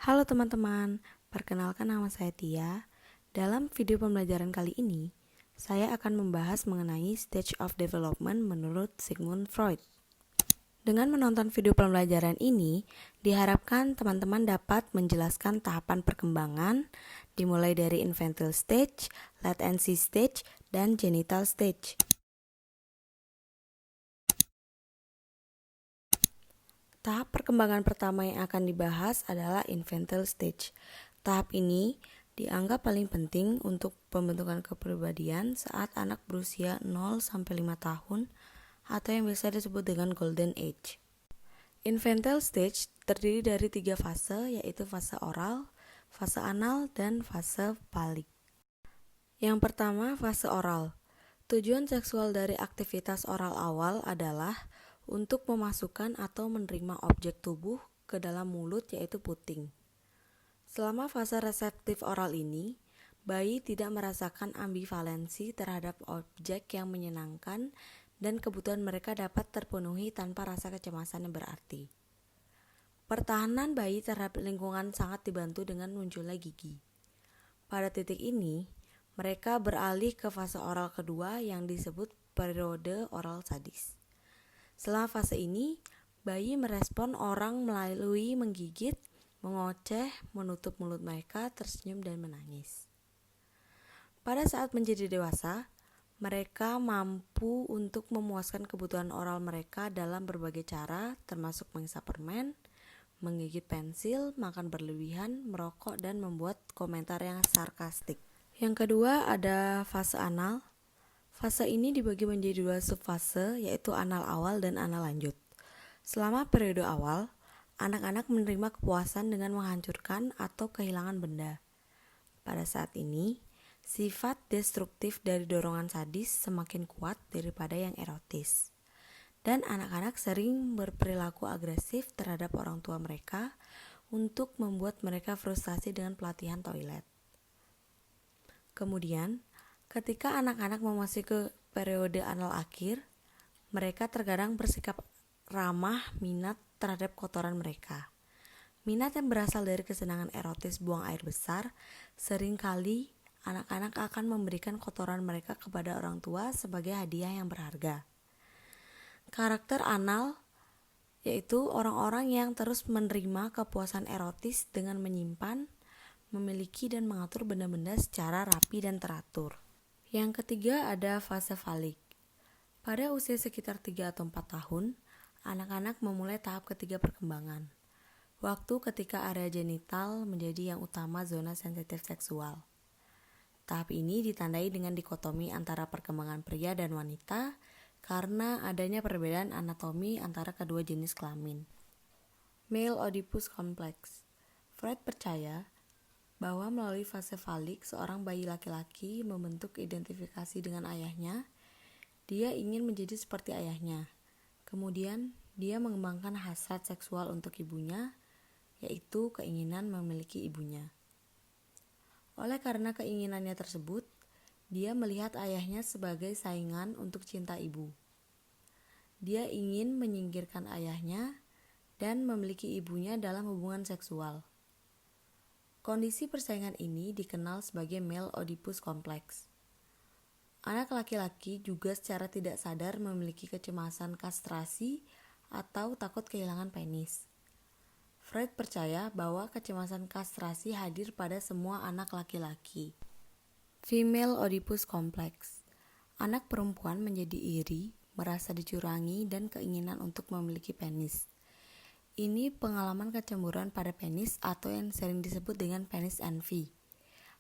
Halo teman-teman, perkenalkan nama saya Tia. Dalam video pembelajaran kali ini, saya akan membahas mengenai stage of development menurut Sigmund Freud. Dengan menonton video pembelajaran ini, diharapkan teman-teman dapat menjelaskan tahapan perkembangan, dimulai dari infantile stage, latency stage, dan genital stage. Tahap perkembangan pertama yang akan dibahas adalah infantile stage. Tahap ini dianggap paling penting untuk pembentukan kepribadian saat anak berusia 0-5 tahun atau yang biasa disebut dengan golden age. Infantile stage terdiri dari 3 fase, yaitu fase oral, fase anal, dan fase phallic. Yang pertama, fase oral. Tujuan seksual dari aktivitas oral awal adalah untuk memasukkan atau menerima objek tubuh ke dalam mulut, yaitu puting. Selama fase reseptif oral ini, bayi tidak merasakan ambivalensi terhadap objek yang menyenangkan dan kebutuhan mereka dapat terpenuhi tanpa rasa kecemasan yang berarti. Pertahanan bayi terhadap lingkungan sangat dibantu dengan munculnya gigi. Pada titik ini, mereka beralih ke fase oral kedua yang disebut periode oral sadis. Selama fase ini, bayi merespon orang melalui menggigit, mengoceh, menutup mulut mereka, tersenyum, dan menangis. Pada saat menjadi dewasa, mereka mampu untuk memuaskan kebutuhan oral mereka dalam berbagai cara, termasuk menghisap permen, menggigit pensil, makan berlebihan, merokok, dan membuat komentar yang sarkastik. Yang kedua ada fase anal. Fase ini dibagi menjadi 2 subfase, yaitu anal awal dan anal lanjut. Selama periode awal, anak-anak menerima kepuasan dengan menghancurkan atau kehilangan benda. Pada saat ini, sifat destruktif dari dorongan sadis semakin kuat daripada yang erotis. Dan anak-anak sering berperilaku agresif terhadap orang tua mereka untuk membuat mereka frustasi dengan pelatihan toilet. Kemudian, ketika anak-anak memasuki periode anal akhir, mereka terkadang bersikap ramah minat terhadap kotoran mereka. Minat yang berasal dari kesenangan erotis buang air besar, seringkali anak-anak akan memberikan kotoran mereka kepada orang tua sebagai hadiah yang berharga. Karakter anal yaitu orang-orang yang terus menerima kepuasan erotis dengan menyimpan, memiliki, dan mengatur benda-benda secara rapi dan teratur. Yang ketiga ada fase phallic. Pada usia sekitar 3 atau 4 tahun, anak-anak memulai tahap ketiga perkembangan. Waktu ketika area genital menjadi yang utama zona sensitif seksual. Tahap ini ditandai dengan dikotomi antara perkembangan pria dan wanita karena adanya perbedaan anatomi antara kedua jenis kelamin. Male Oedipus Complex. Freud percaya bahwa melalui fase phallic seorang bayi laki-laki membentuk identifikasi dengan ayahnya. Dia ingin menjadi seperti ayahnya. Kemudian, dia mengembangkan hasrat seksual untuk ibunya, yaitu keinginan memiliki ibunya. Oleh karena keinginannya tersebut, dia melihat ayahnya sebagai saingan untuk cinta ibu. Dia ingin menyingkirkan ayahnya dan memiliki ibunya dalam hubungan seksual. Kondisi persaingan ini dikenal sebagai male Oedipus complex. Anak laki-laki juga secara tidak sadar memiliki kecemasan kastrasi atau takut kehilangan penis. Freud percaya bahwa kecemasan kastrasi hadir pada semua anak laki-laki. Female Oedipus complex. Anak perempuan menjadi iri, merasa dicurangi, dan keinginan untuk memiliki penis. Ini pengalaman kecemburuan pada penis atau yang sering disebut dengan penis envy.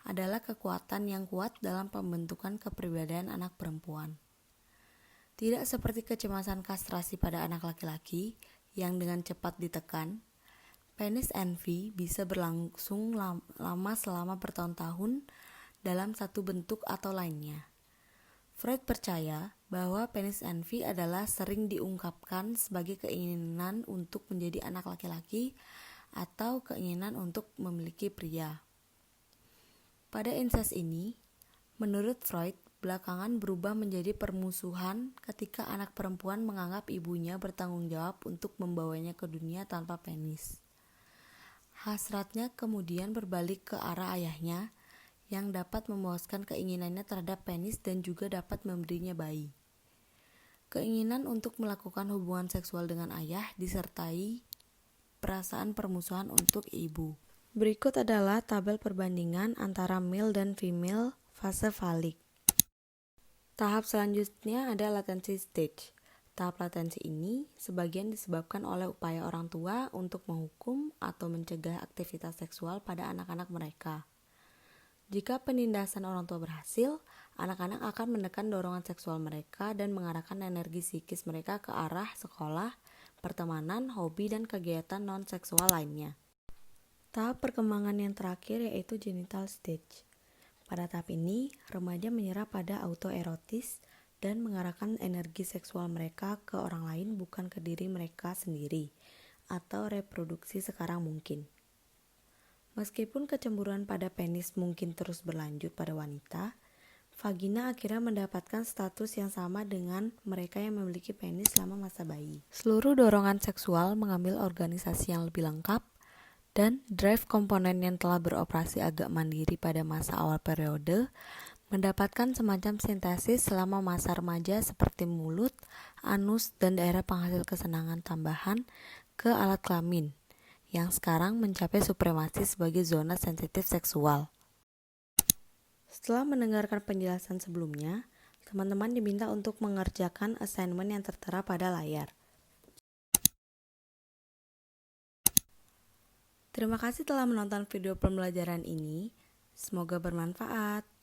Adalah kekuatan yang kuat dalam pembentukan kepribadian anak perempuan. Tidak seperti kecemasan kastrasi pada anak laki-laki yang dengan cepat ditekan, penis envy bisa berlangsung lama selama bertahun-tahun dalam satu bentuk atau lainnya. Freud percaya bahwa penis envy adalah sering diungkapkan sebagai keinginan untuk menjadi anak laki-laki atau keinginan untuk memiliki pria. Pada incest ini, menurut Freud, belakangan berubah menjadi permusuhan ketika anak perempuan menganggap ibunya bertanggung jawab untuk membawanya ke dunia tanpa penis. Hasratnya kemudian berbalik ke arah ayahnya yang dapat memuaskan keinginannya terhadap penis dan juga dapat memberinya bayi. Keinginan untuk melakukan hubungan seksual dengan ayah disertai perasaan permusuhan untuk ibu. Berikut adalah tabel perbandingan antara male dan female fase falik. Tahap selanjutnya ada latency stage. Tahap latensi ini sebagian disebabkan oleh upaya orang tua untuk menghukum atau mencegah aktivitas seksual pada anak-anak mereka. Jika penindasan orang tua berhasil, anak-anak akan menekan dorongan seksual mereka dan mengarahkan energi psikis mereka ke arah sekolah, pertemanan, hobi, dan kegiatan non-seksual lainnya. Tahap perkembangan yang terakhir yaitu genital stage. Pada tahap ini, remaja menyerah pada autoerotis dan mengarahkan energi seksual mereka ke orang lain bukan ke diri mereka sendiri atau reproduksi sekarang mungkin. Meskipun kecemburuan pada penis mungkin terus berlanjut pada wanita, vagina akhirnya mendapatkan status yang sama dengan mereka yang memiliki penis selama masa bayi. Seluruh dorongan seksual mengambil organisasi yang lebih lengkap dan drive komponen yang telah beroperasi agak mandiri pada masa awal periode mendapatkan semacam sintesis selama masa remaja seperti mulut, anus, dan daerah penghasil kesenangan tambahan ke alat kelamin yang sekarang mencapai supremasi sebagai zona sensitif seksual. Setelah mendengarkan penjelasan sebelumnya, teman-teman diminta untuk mengerjakan assignment yang tertera pada layar. Terima kasih telah menonton video pembelajaran ini. Semoga bermanfaat.